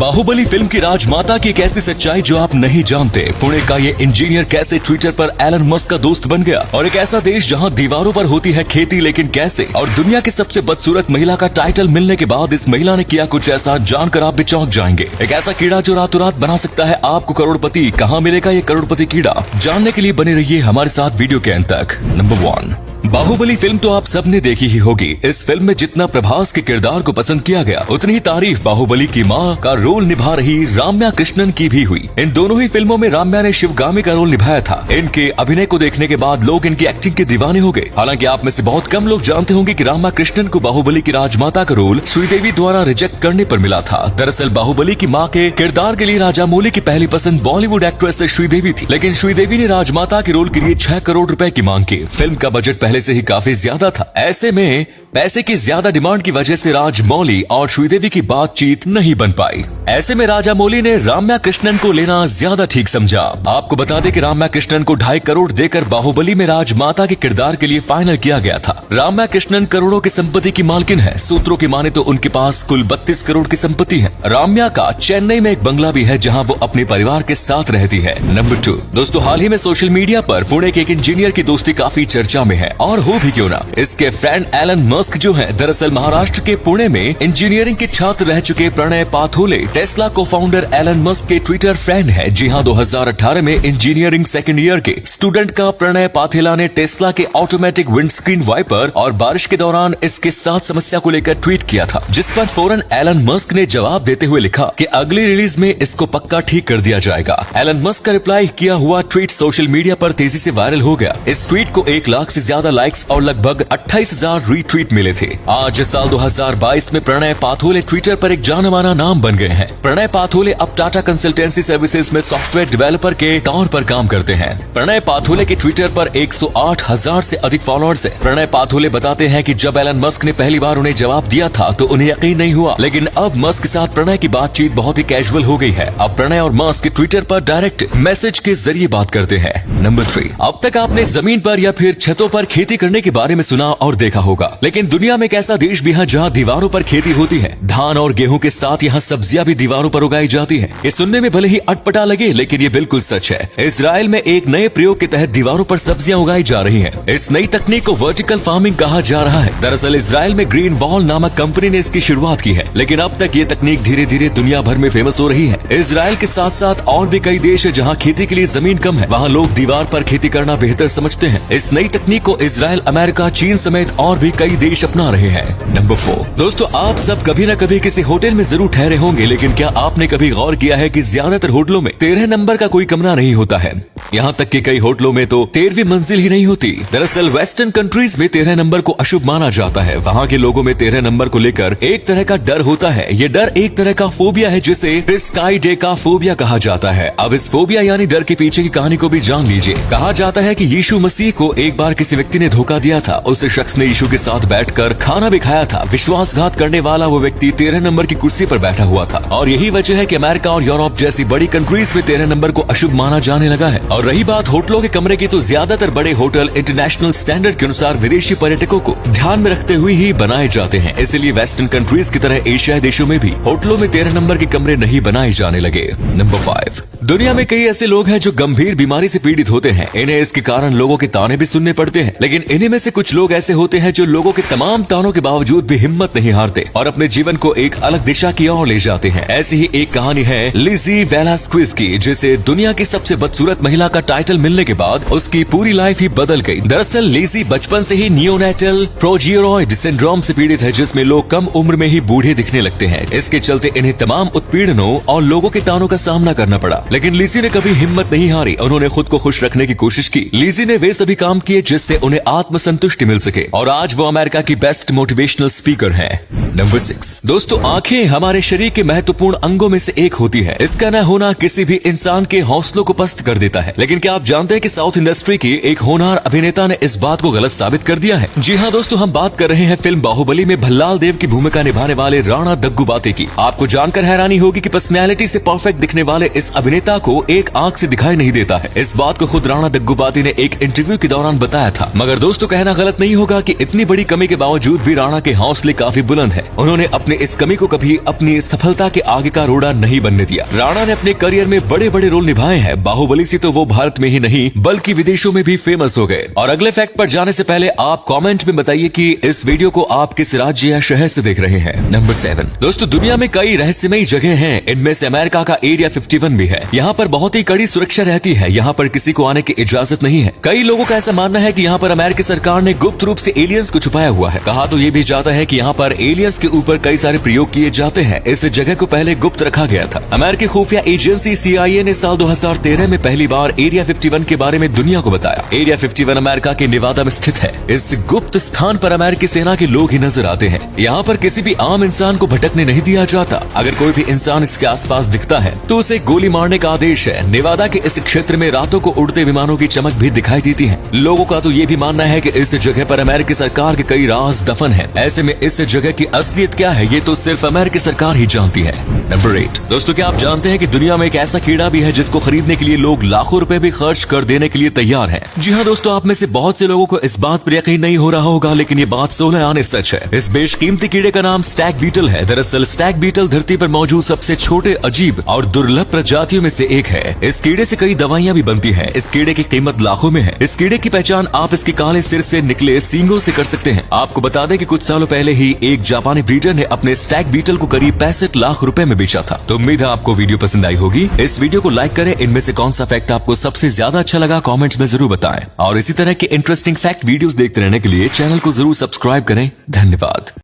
Baahubali film की राजमाता की एक ऐसी सच्चाई जो आप नहीं जानते। पुणे का ये इंजीनियर कैसे ट्विटर पर एलन मस्क का दोस्त बन गया, और एक ऐसा देश जहां दीवारों पर होती है खेती लेकिन कैसे, और दुनिया की सबसे बदसूरत महिला का टाइटल मिलने के बाद इस महिला ने किया कुछ ऐसा जानकर आप भी चौंक जाएंगे। एक ऐसा कीड़ा जो रातों रात बना सकता है आपको करोड़पति। कहाँ मिलेगा ये करोड़पति कीड़ा, जानने के लिए बने रहिए हमारे साथ वीडियो के अंत तक। नंबर 1, बाहुबली फिल्म तो आप सबने देखी ही होगी। इस फिल्म में जितना प्रभास के किरदार को पसंद किया गया, उतनी ही तारीफ बाहुबली की मां का रोल निभा रही राम्या कृष्णन की भी हुई। इन दोनों ही फिल्मों में राम्या ने शिवगामी का रोल निभाया था। इनके अभिनय को देखने के बाद लोग इनकी एक्टिंग के दीवाने हो गए। हालांकि आप में से बहुत कम लोग जानते होंगे कि राम्या कृष्णन को बाहुबली की राजमाता का रोल श्रीदेवी द्वारा रिजेक्ट करने पर मिला था। दरअसल बाहुबली की माँ के किरदार के लिए राजामौली की पहली पसंद बॉलीवुड एक्ट्रेस श्रीदेवी थी, लेकिन श्रीदेवी ने राजमाता के रोल के लिए 6 करोड़ रुपए की मांग की। फिल्म का बजट पहले से ही काफी ज्यादा था। ऐसे में पैसे की ज्यादा डिमांड की वजह से राजमौली और श्रीदेवी की बातचीत नहीं बन पाई। ऐसे में राजामौली ने राम्या कृष्णन को लेना ज्यादा ठीक समझा। आपको बता दें कि राम्या कृष्णन को 2.5 करोड़ देकर बाहुबली में राजमाता के किरदार के लिए फाइनल किया गया था। राम्या कृष्णन करोड़ों की संपत्ति की मालकिन है। सूत्रों की माने तो उनके पास कुल 32 करोड़ की संपत्ति है। राम्या का चेन्नई में एक बंगला भी है जहां वो अपने परिवार के साथ रहती है। नंबर 2, दोस्तों हाल ही में सोशल मीडिया पर पुणे के एक इंजीनियर की दोस्ती काफी चर्चा में है, और हो भी क्यों ना। इसके फ्रेंड एलन मस्क जो है, दरअसल महाराष्ट्र के पुणे में इंजीनियरिंग के छात्र रह चुके प्रणय पाथोले टेस्ला को फाउंडर एलन मस्क के ट्विटर फ्रेंड है। जी हाँ, 2018 में इंजीनियरिंग सेकंड ईयर के स्टूडेंट का प्रणय पाथेला ने टेस्ला के ऑटोमेटिक विंडस्क्रीन वाइपर और बारिश के दौरान इसके साथ समस्या को लेकर ट्वीट किया था, जिस पर फौरन एलन मस्क ने जवाब देते हुए लिखा कि अगली रिलीज में इसको पक्का ठीक कर दिया जाएगा। एलन मस्क का रिप्लाई किया हुआ ट्वीट सोशल मीडिया पर तेजी से वायरल हो गया। इस ट्वीट को 1 लाख से ज्यादा लाइक्स और लगभग 28,000 रीट्वीट मिले थे। आज साल 2022 में प्रणय पाथोले ट्विटर पर एक जाना-माना नाम बन गए हैं। प्रणय पाथोले अब टाटा कंसल्टेंसी सर्विसेज में सॉफ्टवेयर डेवलपर के तौर पर काम करते हैं। प्रणय पाथोले के ट्विटर पर 108,000 से अधिक फॉलोअर्स हैं। प्रणय पाथोले बताते हैं कि जब एलन मस्क ने पहली बार उन्हें जवाब दिया था तो उन्हें यकीन नहीं हुआ, लेकिन अब मस्क के साथ प्रणय की बातचीत बहुत ही कैजुअल हो गई है। अब प्रणय और मस्क ट्विटर पर डायरेक्ट मैसेज के जरिए बात करते हैं। नंबर 3, अब तक आपने जमीन पर या फिर छतों पर खेती करने के बारे में सुना और देखा होगा, लेकिन दुनिया में एक ऐसा देश भी है जहां दीवारों पर खेती होती है। धान और गेहूं के साथ यहां सब्जियां भी दीवारों पर उगाई जाती हैं। ये सुनने में भले ही अटपटा लगे, लेकिन ये बिल्कुल सच है। इजराइल में एक नए प्रयोग के तहत दीवारों पर सब्जियां उगाई जा रही हैं। इस नई तकनीक को वर्टिकल फार्मिंग कहा जा रहा है। दरअसल इजराइल में ग्रीन वॉल नामक कंपनी ने इसकी शुरुआत की है, लेकिन अब तक ये तकनीक धीरे धीरे दुनिया भर में फेमस हो रही है। इजराइल के साथ साथ और भी कई देश है जहाँ खेती के लिए जमीन कम है, वहाँ लोग दीवार पर खेती करना बेहतर समझते हैं। इस नई तकनीक को इजराइल, अमेरिका, चीन समेत और भी कई देश अपना रहे हैं। नंबर 4, दोस्तों आप सब कभी न कभी किसी होटल में जरूर ठहरे होंगे, लेकिन क्या आपने कभी गौर किया है कि ज्यादातर होटलों में 13 नंबर का कोई कमरा नहीं होता है। यहाँ तक कि कई होटलों में तो 13वीं मंजिल ही नहीं होती। दरअसल वेस्टर्न कंट्रीज में 13 नंबर को अशुभ माना जाता है। वहाँ के लोगों में 13 नंबर को लेकर एक तरह का डर होता है। ये डर एक तरह का फोबिया है जिसे स्काई डे का फोबिया कहा जाता है। अब इस फोबिया यानी डर के पीछे की कहानी को भी जान लीजिए। कहा जाता है कि यीशु मसीह को एक बार किसी व्यक्ति ने धोखा दिया था। उस शख्स ने यीशु के साथ बैठकर खाना भी खाया था। विश्वासघात करने वाला वो व्यक्ति 13 नंबर की कुर्सी पर बैठा हुआ था, और यही वजह है कि अमेरिका और यूरोप जैसी बड़ी कंट्रीज में 13 नंबर को अशुभ माना जाने लगा है। और रही बात होटलों के कमरे की, तो ज्यादातर बड़े होटल इंटरनेशनल स्टैंडर्ड के अनुसार विदेशी पर्यटकों को ध्यान में रखते हुए ही बनाए जाते हैं। इसलिए वेस्टर्न कंट्रीज की तरह एशियाई देशों में भी होटलों में 13 नंबर के कमरे नहीं बनाए जाने लगे। नंबर 5, दुनिया में कई ऐसे लोग हैं जो गंभीर बीमारी से पीड़ित होते हैं। इन्हें इसके कारण लोगों के ताने भी सुनने पड़ते हैं, लेकिन इन्हीं में से कुछ लोग ऐसे होते हैं जो लोगों के तमाम तानों के बावजूद भी हिम्मत नहीं हारते और अपने जीवन को एक अलग दिशा की ओर ले जाते हैं। ऐसी ही एक कहानी है लिजी वेलास्क्विज की, जिसे दुनिया की सबसे बदसूरत महिला का टाइटल मिलने के बाद उसकी पूरी लाइफ ही बदल गई। दरअसल लिजी बचपन से ही नियोनेटल प्रोजेरोइड सिंड्रोम से पीड़ित है, जिसमें लोग कम उम्र में ही बूढ़े दिखने लगते हैं। इसके चलते इन्हें तमाम उत्पीड़नों और लोगों के तानों का सामना करना पड़ा, लेकिन लिजी ने कभी हिम्मत नहीं हारी। उन्होंने खुद को खुश रखने की कोशिश की। लिजी ने वे सभी काम किए जिससे उन्हें आत्मसंतुष्टि मिल सके, और आज वो अमेरिका की बेस्ट मोटिवेशनल स्पीकर हैं। नंबर 6, दोस्तों आंखें हमारे शरीर के महत्वपूर्ण अंगों में से एक होती है। इसका न होना किसी भी इंसान के हौसलों को पस्त कर देता है, लेकिन क्या आप जानते हैं कि साउथ इंडस्ट्री की एक होनहार अभिनेता ने इस बात को गलत साबित कर दिया है। जी हाँ दोस्तों, हम बात कर रहे हैं फिल्म बाहुबली में भल्लाल देव की भूमिका निभाने वाले राणा दग्गुबाती की। आपको जानकर हैरानी होगी कि पर्सनैलिटी से परफेक्ट दिखने वाले इस अभिनेता नेता को एक आंख से दिखाई नहीं देता है। इस बात को खुद राणा दग्गुबाती ने एक इंटरव्यू के दौरान बताया था। मगर दोस्तों, कहना गलत नहीं होगा कि इतनी बड़ी कमी के बावजूद भी राणा के हौसले काफी बुलंद है। उन्होंने अपने इस कमी को कभी अपनी सफलता के आगे का रोड़ा नहीं बनने दिया। राणा ने अपने करियर में बड़े बड़े रोल निभाए हैं। बाहुबली से तो वो भारत में ही नहीं बल्कि विदेशों में भी फेमस हो गए। और अगले फैक्ट पर जाने से पहले आप कमेंट में बताइए कि इस वीडियो को आप किस राज्य या शहर से देख रहे हैं। नंबर 7 दोस्तों, दुनिया में कई रहस्यमयी जगह हैं। इनमें से अमेरिका का एरिया 51 भी है। यहाँ पर बहुत ही कड़ी सुरक्षा रहती है। यहाँ पर किसी को आने की इजाजत नहीं है। कई लोगों का ऐसा मानना है कि यहाँ पर अमेरिकी सरकार ने गुप्त रूप से एलियंस को छुपाया हुआ है। कहा तो ये भी जाता है कि यहाँ पर एलियंस के ऊपर कई सारे प्रयोग किए जाते हैं। इस जगह को पहले गुप्त रखा गया था। अमेरिकी खुफिया एजेंसी CIA ने साल 2013 में पहली बार एरिया 51 के बारे में दुनिया को बताया। एरिया 51 अमेरिका के नेवादा में स्थित है। इस गुप्त स्थान पर अमेरिकी सेना के लोग ही नजर आते हैं। यहाँ पर किसी भी आम इंसान को भटकने नहीं दिया जाता। अगर कोई भी इंसान इसके आसपास दिखता है तो उसे गोली मारने का आदेश है। नेवादा के इस क्षेत्र में रातों को उड़ते विमानों की चमक भी दिखाई देती है। लोगों का तो ये भी मानना है कि इस जगह पर अमेरिकी सरकार के कई राज दफन है। ऐसे में इस जगह की असलियत क्या है ये तो सिर्फ अमेरिकी सरकार ही जानती है। नंबर 8 दोस्तों, क्या आप जानते हैं कि दुनिया में एक ऐसा कीड़ा भी है जिसको खरीदने के लिए लोग लाखों रुपए भी खर्च कर देने के लिए तैयार हैं? जी हाँ दोस्तों, आप में से बहुत से लोगों को इस बात पर यकीन नहीं हो रहा होगा, लेकिन ये बात 16 आने सच है। इस बेशकीमती कीड़े का नाम स्टैग बीटल है। दरअसल स्टैग बीटल धरती पर मौजूद सबसे छोटे, अजीब और दुर्लभ प्रजातियों में से एक है। इस कीड़े से कई दवाइयां भी बनती हैं। इस कीड़े की कीमत लाखों में है। इस कीड़े की पहचान आप इसके काले सिर से निकले सींगों से कर सकते हैं। आपको बता दें कि कुछ सालों पहले ही एक जापानी ब्रीडर ने अपने स्टैग बीटल को करीब 65 लाख रुपए में बेचा था। तो उम्मीद है आपको वीडियो पसंद आई होगी। इस वीडियो को लाइक करें। इनमें से कौन सा फैक्ट आपको सबसे ज्यादा अच्छा लगा कमेंट्स में जरूर बताएं। और इसी तरह के इंटरेस्टिंग फैक्ट वीडियोस देखते रहने के लिए चैनल को जरूर सब्सक्राइब करें। धन्यवाद।